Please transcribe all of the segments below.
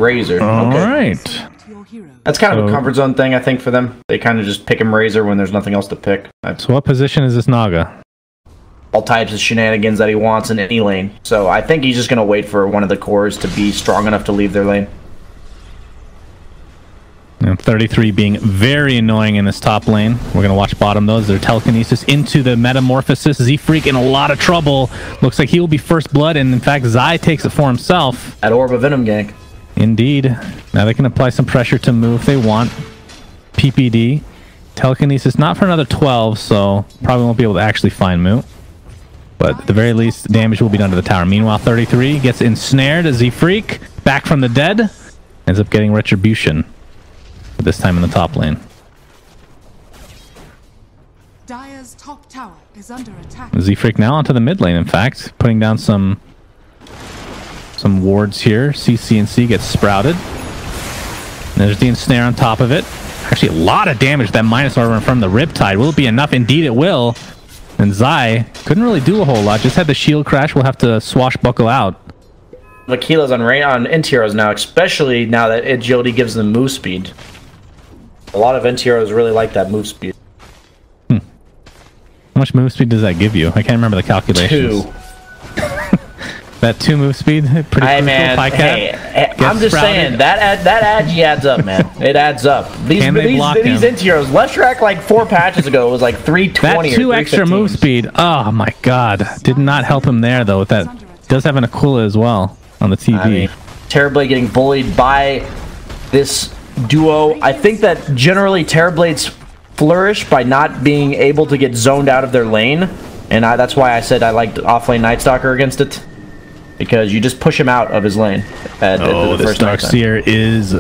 Razor. All okay. right. That's kind of a comfort zone thing, I think, for them. They kind of just pick him Razor when there's nothing else to pick. So what position is this Naga? All types of shenanigans that he wants in any lane. So I think he's just going to wait for one of the cores to be strong enough to leave their lane. And 33 being very annoying in this top lane. We're going to watch bottom those. Their telekinesis into the metamorphosis. Z-Freak in a lot of trouble. Looks like he will be first blood, and in fact, Zai takes it for himself. At Orb of Venom gank. Indeed. Now they can apply some pressure to Mu if they want. PPD. Telekinesis not for another 12, so probably won't be able to actually find Mu. But at the very least, damage will be done to the tower. Meanwhile, 33 gets ensnared as Z-Freak. Back from the dead. Ends up getting Retribution. This time in the top lane. Dire's top tower is under attack. Z-Freak now onto the mid lane, in fact. Putting down some wards here. CC gets sprouted. There's the ensnare on top of it. Actually, a lot of damage, that minus armor from the Riptide. Will it be enough? Indeed, it will. And Zai couldn't really do a whole lot. Just had the shield crash. We'll have to swashbuckle out. Vaquila's on end heroes now, especially now that agility gives them move speed. A lot of end heroes really like that move speed. How much move speed does that give you? I can't remember the calculations. 2. That 2 move speed? Pretty hey man, hey, I'm just saying that agi adds up, man. It adds up. These end heroes. Let's track like 4 patches ago. It was like 320. That 2 extra move speed. Oh my god, did not help him there though. With that, does have an Aquila as well on the TV. I mean, Terrorblade getting bullied by this duo. I think that generally Terrorblades flourish by not being able to get zoned out of their lane, and that's why I said I liked offlane Night Stalker against it. Because you just push him out of his lane. This Darkseer is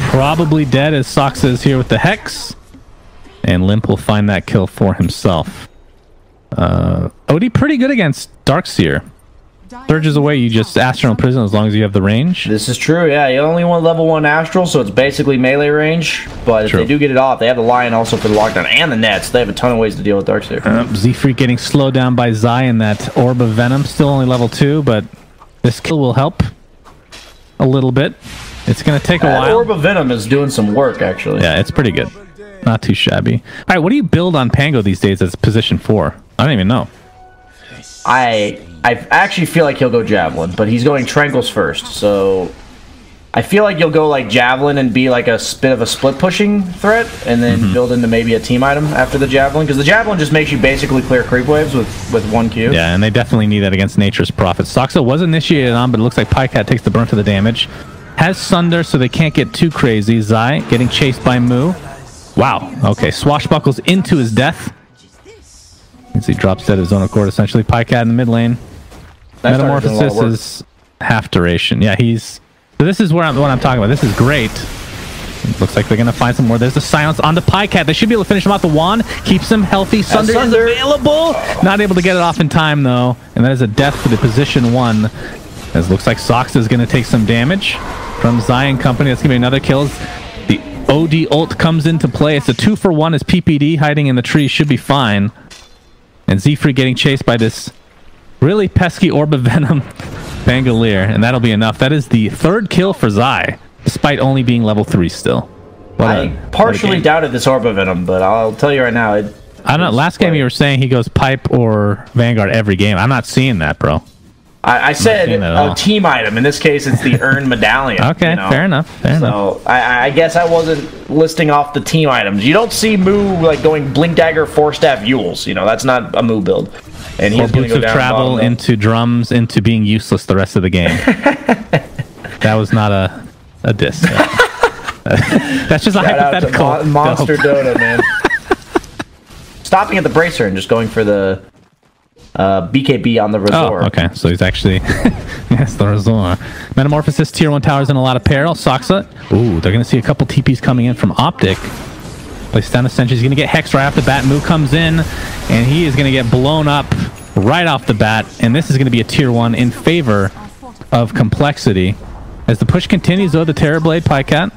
probably dead, as Sox is here with the Hex. And Limp will find that kill for himself. OD pretty good against Darkseer. Surges away, you just Astral Prison as long as you have the range. This is true, yeah. You only want level 1 Astral, so it's basically melee range. But if they do get it off, they have the Lion also for the lockdown and the nets. They have a ton of ways to deal with Darkseer. Z-Freak getting slowed down by Zai in that Orb of Venom. Still only level 2, but this kill will help a little bit. It's going to take a while. Orb of Venom is doing some work, actually. Yeah, it's pretty good. Not too shabby. All right, what do you build on Pango these days as position 4? I don't even know. I actually feel like he'll go Javelin, but he's going Tranquils first, so I feel like you'll go like Javelin and be like a bit of a split pushing threat, and then build into maybe a team item after the Javelin, because the Javelin just makes you basically clear creep waves with 1 Q. Yeah, and they definitely need that against Nature's Prophet. Soxa was initiated on, but it looks like Pycat takes the brunt of the damage. Has Sunder, so they can't get too crazy. Zai getting chased by Mu. Wow, okay, swashbuckles into his death. As he drops dead of his own accord, essentially. Pycat in the mid lane. Metamorphosis is half duration. Yeah, so this is what I'm talking about. This is great. Looks like they're going to find some more. There's the silence on the Pycat. They should be able to finish him off the wand. Keeps him healthy. Sunder is available. Not able to get it off in time, though. And that is a death for the position 1. As looks like Sox is going to take some damage from Zion Company. That's going to be another kill. The OD ult comes into play. It's a 2-for-1 as PPD hiding in the tree. Should be fine. And Z-Free getting chased by this really pesky Orb of Venom Bangolier, and that'll be enough. That is the 3rd kill for Zai, despite only being level 3 still. I partially doubted this Orb of Venom, but I'll tell you right now. I don't know. Last game you were saying he goes Pipe or Vanguard every game. I'm not seeing that, bro. I said a team item. In this case, it's the Earn Medallion. Okay, fair enough. Fair enough. I guess I wasn't listing off the team items. You don't see Mu like going Blink Dagger, 4-staff Yules. You know, that's not a Mu build. And he's going to go down travel into drums into being useless the rest of the game. That was not a diss. That's just a hypothetical. Monster Dota, man. Stopping at the bracer and just going for the BKB on the Razor. Oh, okay. So he's actually... yes, the Razor. Metamorphosis, tier 1 towers in a lot of peril. Soxa. Ooh, they're going to see a couple TPs coming in from OpTic. Place down the sentry. He's going to get Hex right off the bat. Mu comes in, and he is going to get blown up right off the bat. And this is going to be a tier 1 in favor of Complexity. As the push continues, though, the Terrorblade Pycat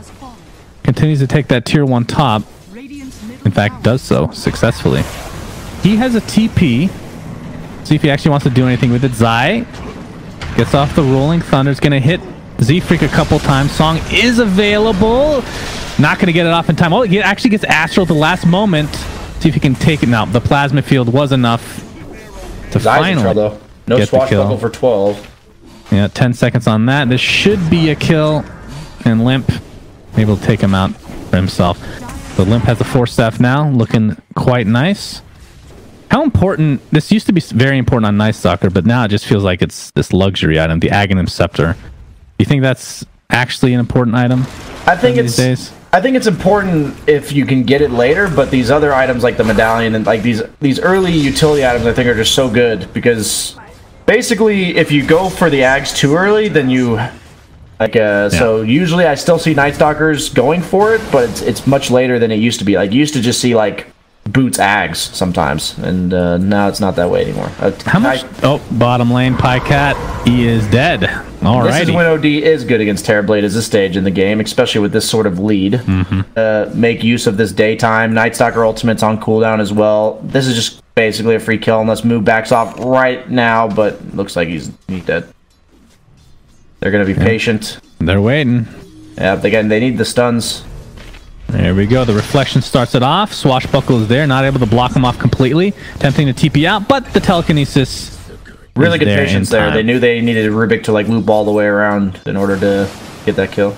continues to take that tier 1 top. In fact, does so successfully. He has a TP. See if he actually wants to do anything with it. Zai gets off the Rolling Thunder. Is going to hit Z-Freak a couple times. Song is available. Not going to get it off in time. Oh, it actually gets Astral at the last moment. See if he can take it now. The plasma field was enough to finally no get the kill. swashbuckle for 12. Yeah, 10 seconds on that. This should be a kill. And Limp able to take him out for himself. So Limp has the 4-staff now, looking quite nice. How important... This used to be very important on Night Stalker, but now it just feels like it's this luxury item, the Aghanim Scepter. Do you think that's actually an important item? I think it's important if you can get it later, but these other items like the medallion and like these early utility items I think are just so good because basically if you go for the Ags too early, then you so usually I still see Night Stalkers going for it, but it's much later than it used to be. Like you used to just see like Boots Ags sometimes, and now it's not that way anymore. How much? Oh, bottom lane, Pycat, he is dead. All right. This is when OD is good against Terrorblade at this stage in the game, especially with this sort of lead. Make use of this daytime. Night Stalker ultimate's on cooldown as well. This is just basically a free kill unless Moo backs off right now, but looks like he's dead. They're going to be patient. They're waiting. Yeah, again, they need the stuns. There we go. The reflection starts it off. Swashbuckle is there, not able to block him off completely. Tempting to TP out, but the telekinesis. Really good patience there. They knew they needed Rubik to like loop all the way around in order to get that kill.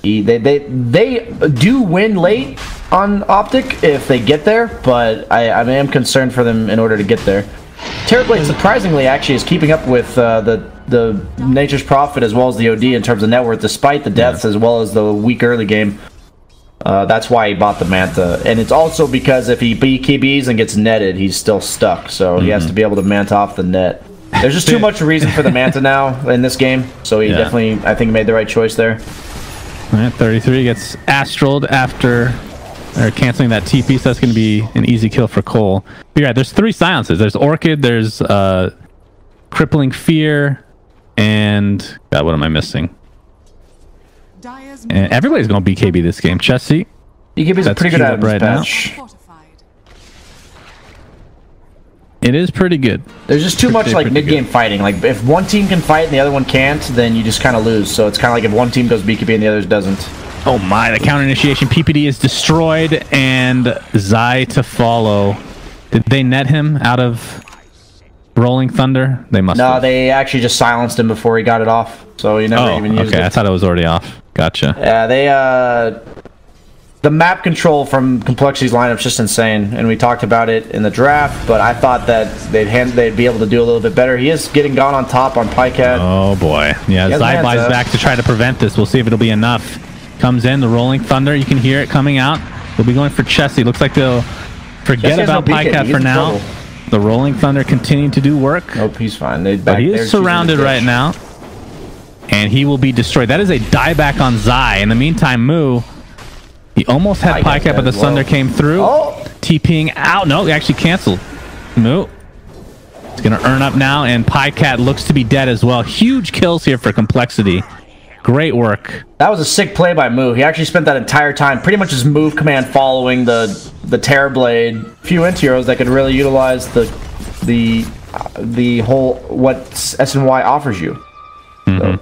They do win late on OpTic if they get there, but I am concerned for them in order to get there. Terrorblade surprisingly actually is keeping up with the Nature's Prophet as well as the OD in terms of net worth, despite the deaths as well as the weak early game. That's why he bought the Manta, and it's also because if he BKBs and gets netted, he's still stuck, so he has to be able to Manta off the net. There's just too much reason for the Manta now in this game, so he definitely, I think, made the right choice there. All right, 33 gets astraled after canceling that TP, so that's going to be an easy kill for coL. But yeah, there's 3 silences. There's Orchid, there's Crippling Fear, and... God, what am I missing? And everybody's going to BKB this game. Chessie. BKB's a pretty good item right now. It is pretty good. There's just too much like mid-game fighting. Like if one team can fight and the other one can't, then you just kind of lose. So it's kind of like if one team goes BKB and the others doesn't. Oh my, the counter initiation PPD is destroyed and Zai to follow. Did they net him out of Rolling Thunder? They must have. They actually just silenced him before he got it off. So he never even used it. Okay, I thought it was already off. Gotcha. Yeah, the map control from Complexity's lineup is just insane, and we talked about it in the draft, but I thought that they'd be able to do a little bit better. He is getting gone on top on Pycat. Oh boy. Yeah, Zai buys back to try to prevent this. We'll see if it'll be enough. Comes in, the Rolling Thunder. You can hear it coming out. They'll be going for Chessie. Looks like they'll forget about Pycat for now. The Rolling Thunder continuing to do work. Nope, he's fine. But he is surrounded right now. And he will be destroyed. That is a dieback on Zai. In the meantime, Moo, he almost had Pycat, but the Thunder came through. TPing out. No, he actually canceled. Moo. He's going to earn up now, and Pycat looks to be dead as well. Huge kills here for Complexity. Great work. That was a sick play by Moo. He actually spent that entire time pretty much his move command following the Terrorblade. Few int heroes that could really utilize the whole what SNY offers you. So.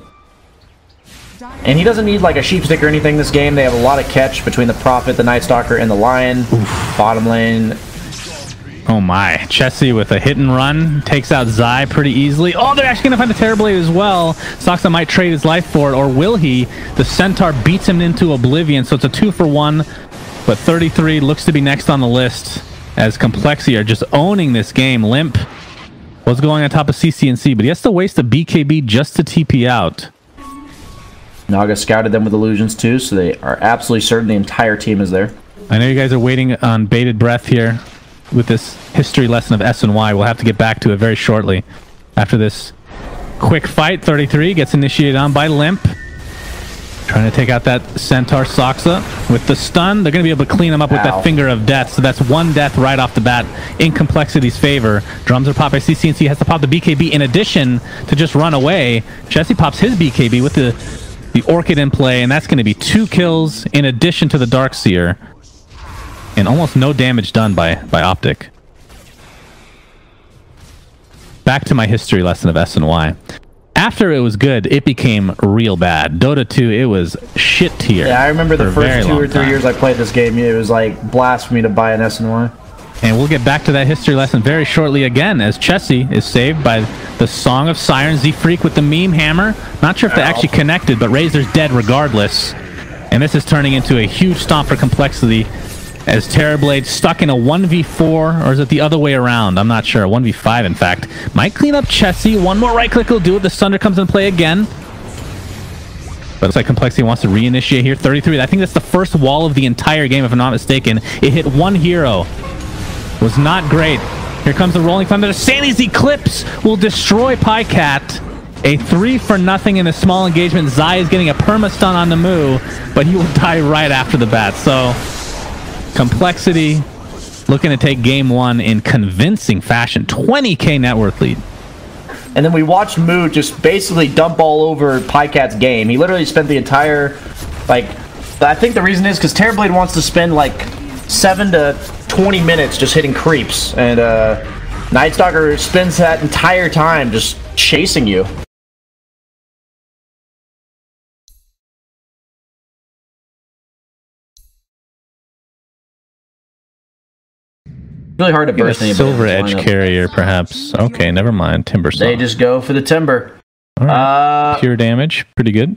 And he doesn't need like a sheep stick or anything this game. They have a lot of catch between the Prophet, the Night Stalker, and the Lion. Bottom lane. Oh my. Chessie with a hit and run takes out Zai pretty easily. Oh, they're actually going to find the Terrorblade as well. Soxa might trade his life for it, or will he? The Centaur beats him into oblivion, so it's a 2-for-1. But 33 looks to be next on the list as Complexity are just owning this game. Limp was going on top of CCNC, but he has to waste a BKB just to TP out. Naga scouted them with illusions too, so they are absolutely certain the entire team is there. I know you guys are waiting on bated breath here with this history lesson of SNY. We'll have to get back to it very shortly. After this quick fight, 33 gets initiated on by Limp. Trying to take out that Centaur Soxa with the stun. They're going to be able to clean him up with that Finger of Death. So that's 1 death right off the bat in Complexity's favor. Drums are popped by CCNC. Has to pop the BKB in addition to just run away. Chessie pops his BKB with the Orchid in play, and that's going to be 2 kills in addition to the Darkseer. And almost no damage done by OpTic. Back to my history lesson of SNY. After it was good, it became real bad. Dota 2, it was shit tier. Yeah, I remember the first 2 or 3 years I played this game, it was like blasphemy to buy an SNY. And we'll get back to that history lesson very shortly again, as Chessie is saved by the Song of Sirens. Z-Freak with the meme hammer. Not sure if they actually connected, but Razor's dead regardless. And this is turning into a huge stomp for Complexity, as Terrorblade stuck in a 1v4, or is it the other way around? I'm not sure. 1v5, in fact. Might clean up Chessie. One more right-click will do it. The Sunder comes in play again. But it looks like Complexity wants to reinitiate here. 33. I think that's the first wall of the entire game, if I'm not mistaken. It hit one hero. Was not great. Here comes the Rolling Thunder. Sandy's Eclipse will destroy PyCat. A 3-for-0 in a small engagement. Zai is getting a perma-stun on the Moo, but he will die right after the bat. So Complexity looking to take game one in convincing fashion. 20k net worth lead. And then we watched Moo just basically dump all over PyCat's game. He literally spent the entire, like, I think the reason is because Terrorblade wants to spend like 7 to 20 minutes just hitting creeps, and Night Stalker spends that entire time just chasing you. Really hard to burst anybody. Silver Edge carrier, perhaps. Okay, never mind. Timber Saw. They just go for the Timber. All right. Pure damage, pretty good.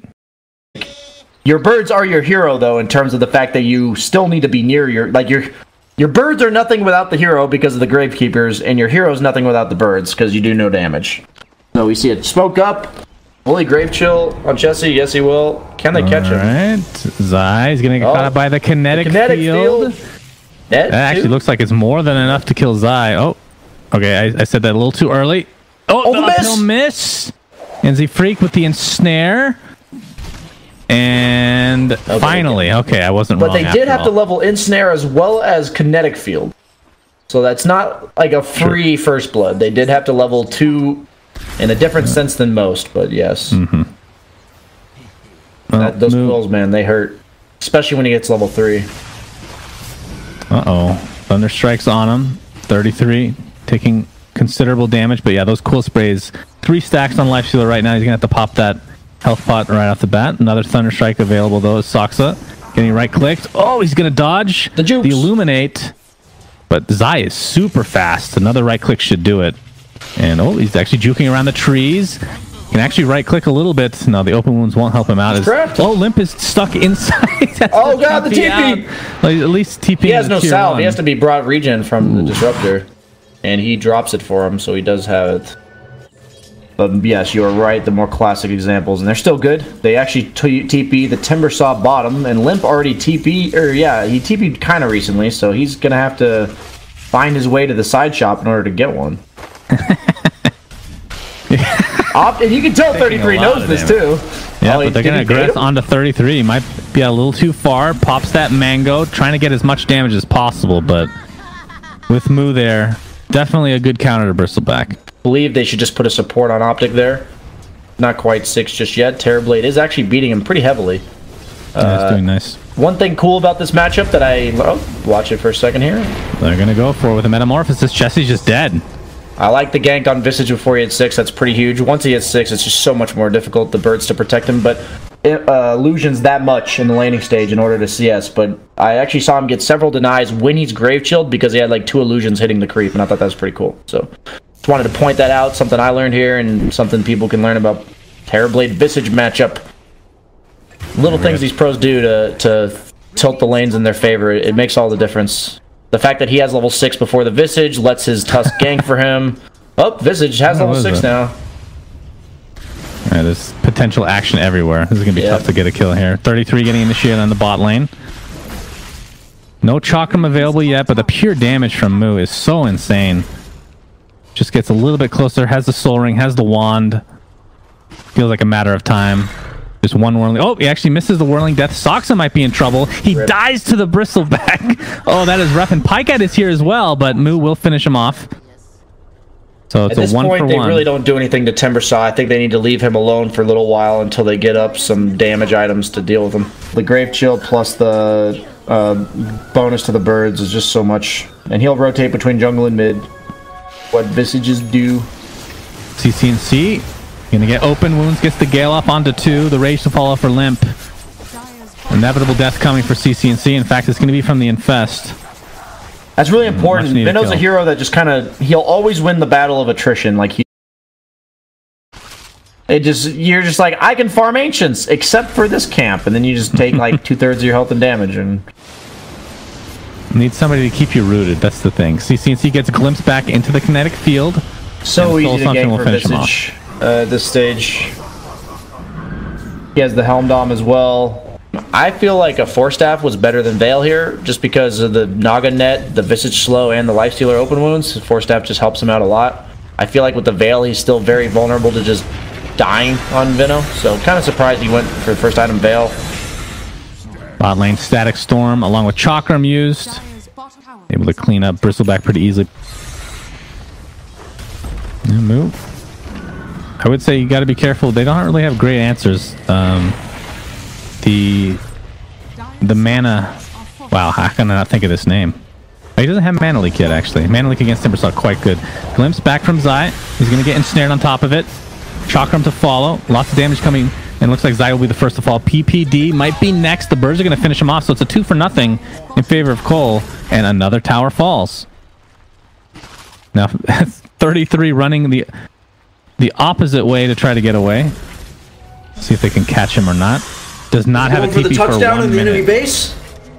Your birds are your hero, though, in terms of the fact that you still need to be near your birds are nothing without the hero because of the Gravekeepers, and your hero's nothing without the birds because you do no damage. So we see it smoke up. Fully Grave Chill on Chessie. Yes, he will. Can they catch him? All right. Zai's going to get caught up by the kinetic field. That actually looks like it's more than enough to kill Zai. Oh, okay. I said that a little too early. Oh, the uphill miss. And Z-Freak with the ensnare. And finally, okay, I wasn't wrong. But they did have to level ensnare as well as kinetic field. So that's not like a free first blood. They did have to level 2 in a different sense than most, but yes. Well, those quills, man, they hurt. Especially when he gets level 3. Uh-oh. Thunder strikes on him. 33, taking considerable damage. But yeah, those quill sprays. 3 stacks on Life Stealer right now. He's going to have to pop that health pot right off the bat. Another Thunder Strike available, though, is Soxa. Getting right-clicked. Oh, he's going to dodge the Illuminate. But Zai is super fast. Another right-click should do it. And, oh, he's actually juking around the trees. Can actually right-click a little bit. No, the open wounds won't help him out. Oh, Limp is stuck inside. Oh, God, the TP! Well, at least TP. He has no salve. He has to be brought regen from the Disruptor. And he drops it for him, so he does have it. But yes, you are right, the more classic examples. And they're still good. They actually TP the Timber Saw bottom, and Limp already TP, or yeah, he TP'd kind of recently, so he's going to have to find his way to the side shop in order to get one. And you can tell 33 knows this too. Yeah, but they're going to aggress onto 33. Might be a little too far. Pops that Mango, trying to get as much damage as possible, but with Moo there, definitely a good counter to Bristleback. Believe they should just put a support on OpTic there. Not quite 6 just yet. Terrorblade is actually beating him pretty heavily. Yeah, it's doing nice. One thing cool about this matchup that watch it for a second here. They're going to go for it with a Metamorphosis. Chessie's just dead. I like the gank on Visage before he hits 6. That's pretty huge. Once he hits 6, it's just so much more difficult, the birds to protect him. But illusions that much in the laning stage in order to CS. But I actually saw him get several denies when he's Grave Chilled because he had like 2 illusions hitting the creep. And I thought that was pretty cool. So just wanted to point that out. Something I learned here and something people can learn about Terrorblade Visage matchup. Little things these pros do to tilt the lanes in their favor. It makes all the difference. The fact that he has level 6 before the Visage lets his Tusk gank for him. Oh, Visage has level 6 now. Alright, there's potential action everywhere. This is going to be tough to get a kill here. 33 getting initiated on the bot lane. No Chakram available yet, but the pure damage from Moo is so insane. Just gets a little bit closer, has the Soul Ring, has the Wand. Feels like a matter of time. Just one Whirling. Oh, he actually misses the Whirling Death. Soxa might be in trouble. He dies to the Bristleback. Oh, that is rough. And PyCat is here as well, but Moo will finish him off. So it's a 1-for-1. At this point, they really don't do anything to Timber Saw. I think they need to leave him alone for a little while until they get up some damage items to deal with him. The Grave Chill plus the bonus to the birds is just so much. And he'll rotate between jungle and mid. What Visages do. CC&C. Gonna get open wounds, gets the Gale off onto 2, the Rage to fall off for Limp. Inevitable death coming for CCNC. In fact, it's gonna be from the Infest. That's really important. Veno's a hero that just kind of, he'll always win the battle of attrition. Like you're just like, I can farm Ancients except for this camp, and then you just take like 2/3 of your health and damage. And need somebody to keep you rooted. That's the thing. CCNC gets a glimpse back into the kinetic field. So easy to gank for Visage at this stage. He has the Helm Dom as well. I feel like a Force Staff was better than Veil here, just because of the Naga net, the Visage slow, and the Lifestealer open wounds. Force Staff just helps him out a lot. I feel like with the Veil, he's still very vulnerable to just dying on Veno, so kind of surprised he went for the first item Veil. Bot lane Static Storm along with Chakram used. Able to clean up Bristleback pretty easily. And move. I would say you got to be careful. They don't really have great answers. The mana. Wow, how can I not think of this name? Oh, he doesn't have Mana Leak yet, actually. Mana Leak against Timbersaw, quite good. Glimpse back from Zai. He's going to get ensnared on top of it. Chakram to follow. Lots of damage coming. And looks like Zai will be the first to fall. PPD might be next. The birds are going to finish him off. So it's a 2-for-0 in favor of coL. And another tower falls. Now, 33 running the opposite way to try to get away. See if they can catch him or not. Does not have a TP for the touchdown in the enemy base.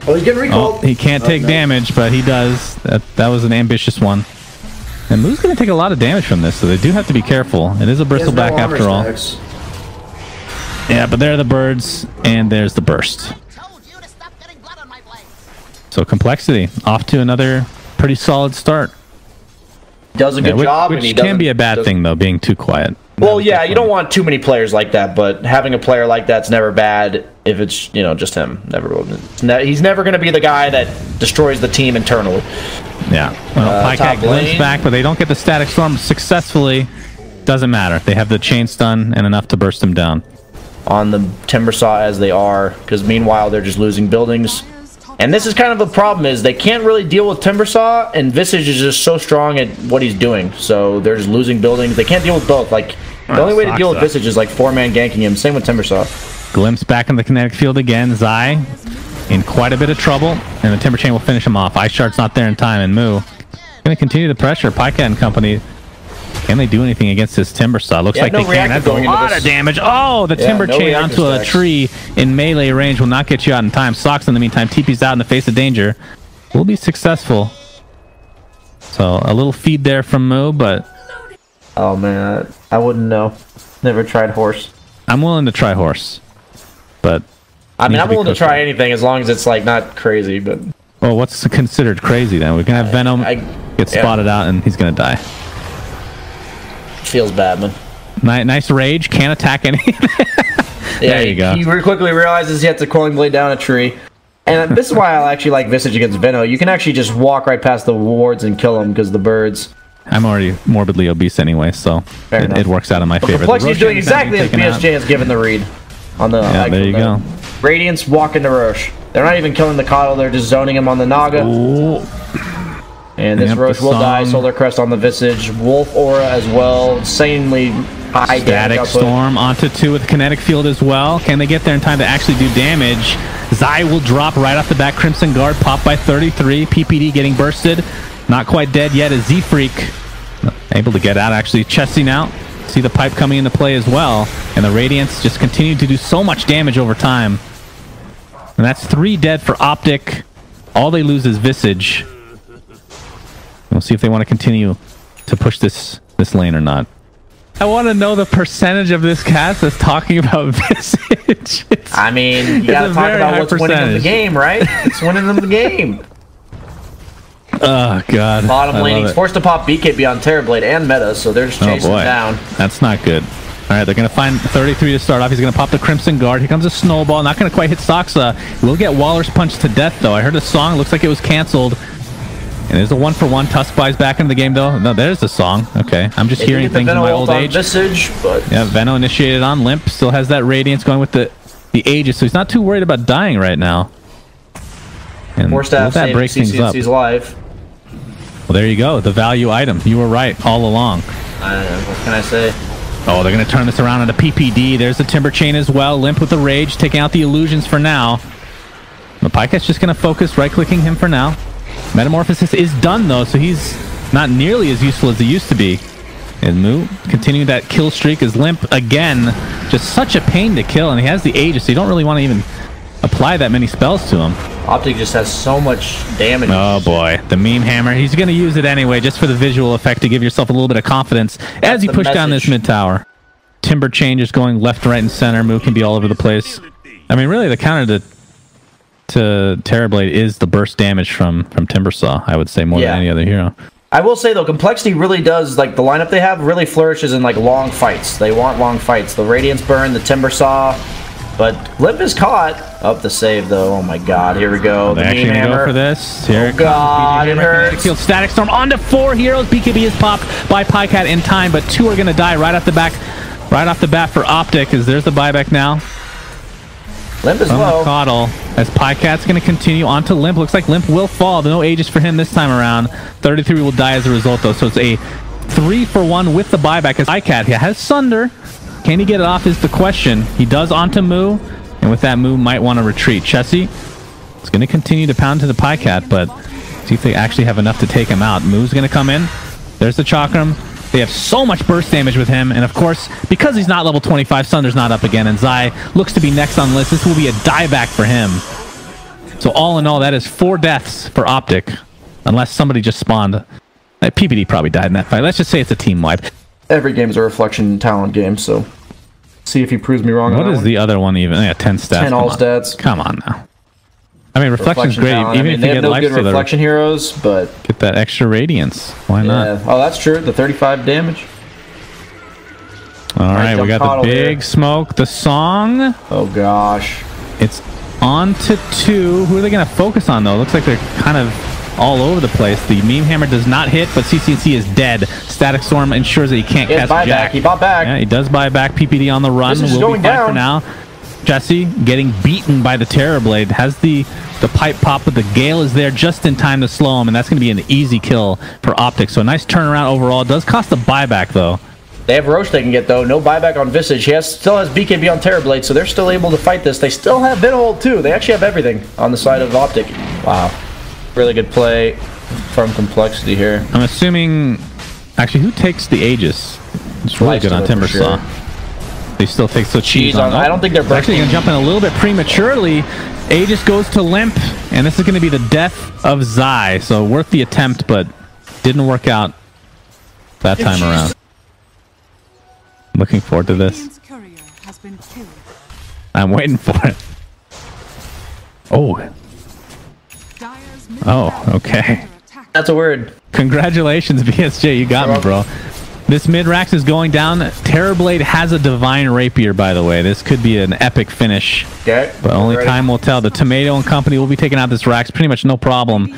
Oh, he's getting recalled. Oh, he can't take damage, but he does. That was an ambitious one. And Moo's going to take a lot of damage from this, so they do have to be careful. It is a Bristleback after all. Yeah, but there are the birds, and there's the burst. So Complexity off to another pretty solid start. Does a good job, which can be a bad thing though, being too quiet. Well, yeah, you don't want too many players like that, but having a player like that's never bad if it's, you know, just him. He's never going to be the guy that destroys the team internally. Yeah. Well, Pycat glimpse back, but they don't get the Static Storm successfully. Doesn't matter. They have the chain stun and enough to burst him down. On the Timbersaw as they are, because meanwhile they're just losing buildings. And this is kind of the problem, is they can't really deal with Timbersaw, and Visage is just so strong at what he's doing. So they're just losing buildings. They can't deal with both. Like, the only way to deal with Visage is like 4-man ganking him. Same with Timbersaw. Glimpse back in the kinetic field again. Zai in quite a bit of trouble, and the Timber Chain will finish him off. Ice Shard's not there in time, and Moo going to continue the pressure. Pycat and company. Can they do anything against this Timbersaw? Looks like they can. That's a lot of damage. Oh, the Timber Chain onto a tree in melee range will not get you out in time. Socks, in the meantime, TP's out in the face of danger. Will be successful. So, a little feed there from Moo, but... Oh, man. I wouldn't know. Never tried horse. I'm willing to try horse. But... I mean, I'm willing to try anything as long as it's, like, not crazy, but... Well, what's considered crazy, then? We can have Venom get spotted out, and he's going to die. Feels bad, man. Nice rage. Can't attack anything. Yeah, there you go. He quickly realizes he has to Coiling Blade down a tree. And this is why I actually like Visage against Veno. You can actually just walk right past the wards and kill them because the birds. I'm already morbidly obese anyway, so it works out in my favor. Complexity's doing exactly as BSJ has given the read on the. Yeah, there you go. Radiance walk into Roche. They're not even killing the coL. They're just zoning him on the Naga. Ooh. And this Roche will die. Solar Crest on the Visage. Wolf Aura as well. Insanely high damage output. Static Storm onto 2 with Kinetic Field as well. Can they get there in time to actually do damage? Zai will drop right off the bat. Crimson Guard pop by 33. PPD getting bursted. Not quite dead yet as Z-Freak able to get out, actually chesting out. See the pipe coming into play as well. And the Radiance just continue to do so much damage over time. And that's 3 dead for OpTic. All they lose is Visage. We'll see if they want to continue to push this lane or not. I want to know the percentage of this cast that's talking about Visage. I mean, you gotta talk about what's winning them the game, right? It's winning them the game. Oh, God. Bottom lane, he's forced to pop BK beyond Terrorblade and meta, so they're just chasing him down. That's not good. All right, they're going to find 33 to start off. He's going to pop the Crimson Guard. Here comes a Snowball. Not going to quite hit Soxa. Will get Waller's Punch to death, though. I heard a song. Looks like it was canceled. And there's a 1-for-1. Tuskfly's back in the game, though. No, there's the song. Okay, I'm just hearing things in my old age. Visage, but... Yeah, Veno initiated on Limp. Still has that Radiance going with the Aegis, so he's not too worried about dying right now. And Force Staff that breaks things up. He's alive. Well, there you go. The value item. You were right all along. What can I say? Oh, they're going to turn this around into PPD. There's the Timber Chain as well. Limp with the Rage, taking out the illusions for now. The Pykat's just going to focus, right-clicking him for now. Metamorphosis is done, though, so he's not nearly as useful as he used to be. And Moo continuing that kill streak is Limp again. Just such a pain to kill, and he has the Aegis, so you don't really want to even apply that many spells to him. OpTic just has so much damage. Oh boy, the meme hammer. He's going to use it anyway, just for the visual effect, to give yourself a little bit of confidence as you push down this mid tower. Timber Chain just going left, right, and center. Moo can be all over the place. I mean, really, the counter to Terrorblade is the burst damage from Timbersaw, I would say, more than any other hero. I will say, though, Complexity really does, like, the lineup they have really flourishes in, like, long fights. They want long fights. The Radiance Burn, the Timbersaw. But Limp is caught. Up the save, though. Oh, my God. Here we go. They're actually going to go for this. Here it God, it hurts. Kill Static Storm onto 4 heroes. BKB is popped by Pycat in time, but 2 are going to die right off the bat for OpTic, as there's the buyback now. Limp is low. coL, as Pykat's going to continue onto Limp. Looks like Limp will fall. No Aegis for him this time around. 33 will die as a result, though, so it's a 3-for-1 with the buyback, as Pycat has Sunder. Can he get it off is the question. He does onto Moo, and with that, Moo might want to retreat. Chessie is going to continue to pound to the Pycat, but see if they actually have enough to take him out. Moo's going to come in. There's the Chakram. They have so much burst damage with him, and of course, because he's not level 25, Sunder's not up again, and Zai looks to be next on the list. This will be a dieback for him. So all in all, that is 4 deaths for OpTic, unless somebody just spawned. PPD probably died in that fight. Let's just say it's a team wipe. Every game is a reflection talent game, so see if he proves me wrong. What is the other one even? Yeah, 10 stats. 10 all stats. Come on now. I mean, reflection's great. Talent. Even if you they get have no good reflection heroes, but get that extra radiance. Why not? Oh, that's true. The 35 damage. All right, we got the big smoke. The song. Oh gosh. It's on to 2. Who are they going to focus on, though? Looks like they're kind of all over the place. The meme hammer does not hit, but CCNC is dead. Static Storm ensures that he can't cast Jack. He bought back. Yeah, he does buy back. PPD on the run. This is going down for now. Jesse getting beaten by the Terrorblade. Has the pipe pop, but the Gale is there just in time to slow him, and that's going to be an easy kill for OpTic. So a nice turnaround overall. It does cost a buyback, though. They have Roche they can get, though. No buyback on Visage. He still has BKB on Terrorblade, so they're still able to fight this. They still have Bithold, too. They actually have everything on the side of OpTic. Wow. Really good play from Complexity here. I'm assuming... Actually, who takes the Aegis? It's really good on Timbersaw. Sure. They still take cheese on. I don't think they're actually going to jump in a little bit prematurely. Aegis goes to Limp, and this is going to be the death of Zai. So worth the attempt, but didn't work out that time around. Looking forward to this. I'm waiting for it. Oh. Oh, okay. That's a word. Congratulations, BSJ. You got me, bro. This mid-rax is going down. Terrorblade has a Divine Rapier, by the way. This could be an epic finish. Okay. But only time will tell. The Tomato and company will be taking out this Rax pretty much no problem.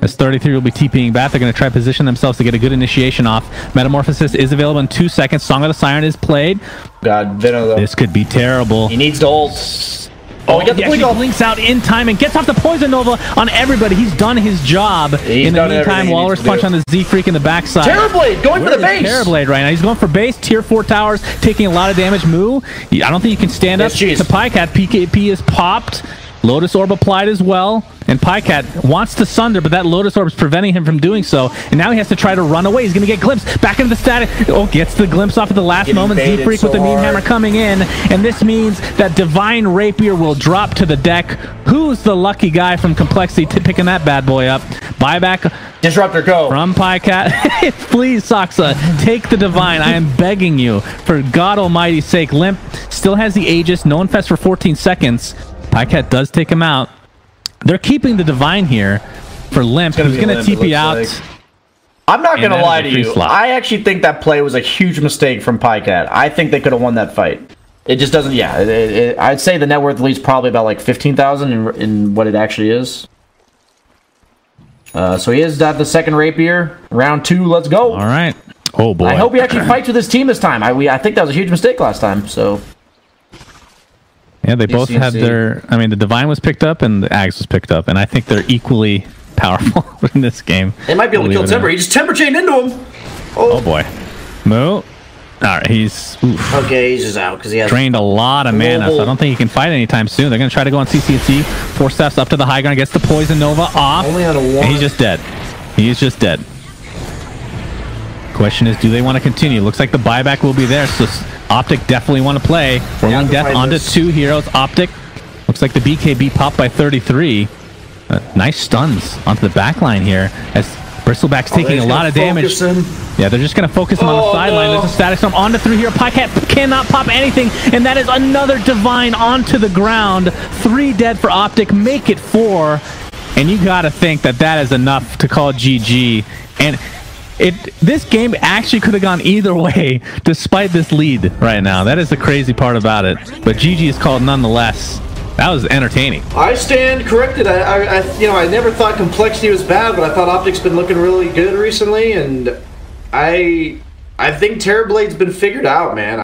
As 33 will be TPing back. They're going to try to position themselves to get a good initiation off. Metamorphosis is available in 2 seconds. Song of the Siren is played. God, Vino, this could be terrible. He needs to ult. Oh, he blinks out in time and gets off the Poison Nova on everybody. He's done his job. In the meantime, Walrus punch on the Z-Freak in the backside. Terrorblade going for the base. Terrorblade right now. He's going for base. Tier 4 towers, taking a lot of damage. Moo, I don't think you can stand up to Pycat. PKP is popped. Lotus Orb applied as well. And Pycat wants to Sunder, but that Lotus Orb is preventing him from doing so. And now he has to try to run away. He's going to get glimpsed back into the static. Oh, gets the glimpse off at the last moment. Z-Freak with the meme hammer coming in. And this means that Divine Rapier will drop to the deck. Who's the lucky guy from Complexity picking that bad boy up? Buyback. Disruptor, go. From Pycat. Please, Soxa, take the Divine. I am begging you. For God Almighty's sake. Limp still has the Aegis. No Infest for 14 seconds. Pycat does take him out. They're keeping the Divine here for Limp, who's going to TP out. Like. I'm not going to lie to you. I actually think that play was a huge mistake from Pycat. I think they could have won that fight. It just doesn't, I'd say the net worth leads probably about like 15,000 in what it actually is. So he is at the second Rapier. Round 2, let's go. All right. Oh, boy. I hope he actually fights with his team this time. I think that was a huge mistake last time, so... Yeah, they both had their... I mean, the Divine was picked up and the Ags was picked up, and I think they're equally powerful in this game. They might be able to kill Timber. He just Timber chained into him. Oh boy. Moo. Alright, he's... Oof. Okay, he's just out because he has... Drained a lot of mana, so I don't think he can fight anytime soon. They're going to try to go on CC&C. 4 steps up to the high ground, gets the Poison Nova off. Only on a 1. And he's just dead. He's just dead. Question is, do they want to continue? Looks like the buyback will be there, so OpTic definitely want to play. Rolling Death onto 2 heroes. OpTic looks like the BKB popped by 33. Nice stuns onto the back line here as Bristleback's taking a lot of damage. Yeah, they're just going to focus him on the sideline. There's a static storm onto 3 here. PyCat cannot pop anything, and that is another Divine onto the ground. 3 dead for OpTic, make it 4. And you got to think that that is enough to call GG. And this game actually could have gone either way despite this lead right now. That is the crazy part about it. But GG is called nonetheless. That was entertaining. I stand corrected. I never thought complexity was bad, but I thought OpTic's been looking really good recently, and I think Terrorblade's been figured out, man.